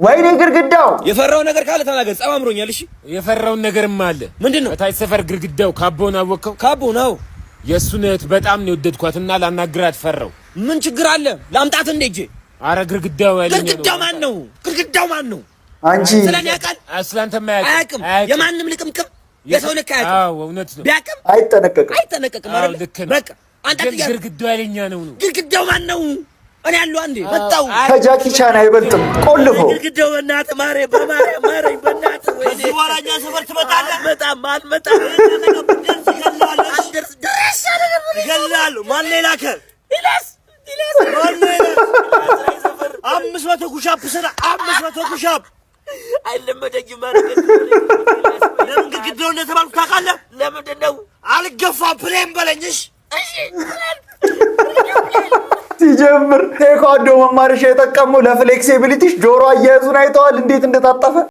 ወይኔ ግርግዳው የፈራው ነገር ካለ ተናገር። ጸባምሮኛል። እሺ የፈራውን ነገርም አለ። ምንድነው? በታይ ሰፈር ግርግዳው ካቦን አወቀው። ካቦ ነው የሱነት በጣም ነው የወደድኳትና ላናግራት ፈራው። ምን ችግር አለ? ላምጣት እንደ እጄ። አረ ግርግዳው ያለኝ ነው። ግርግዳው ማን ነው? ግርግዳው ማን ነው? አንቺ ስለኔ ያውቃል? አስላንተማ አያውቅም። የማንም ልቅምቅም የሰው ልክ አያውቅም። አዎ እውነት ነው። ቢያውቅም አይጠነቀቅም አይደል? በቃ አንተ ግርግዳው ያለኛ ነው። ግርግዳው ማን ነው? እኔ ያለው አንዴ መጣው። ከጃኪ ቻን አይበልጥም። ቆልፎ ግርግዳው በእናትህ ማረኝ፣ በማርያም ማረኝ፣ በእናትህ ወይ እዚህ ወራኛ ሰፈር ትመጣለህ? አልመጣም። ይገላሉ። ማን ላከ? ኢላስ ማን ላከ? 500 ኩሻፕ ስራ 500 ኩሻፕ አይለመደኝም ማለት ነው። ለምን ግድግዳው እንደተባልኩ ታውቃለህ? ለምንድን ነው? አልገፋም ፕሌን በለኝሽ። እሺ ሲጀምር ቴኳንዶ መማርሽ የጠቀመው ለፍሌክሲቢሊቲሽ ጆሮ አያያዙን አይተዋል እንዴት እንደታጠፈ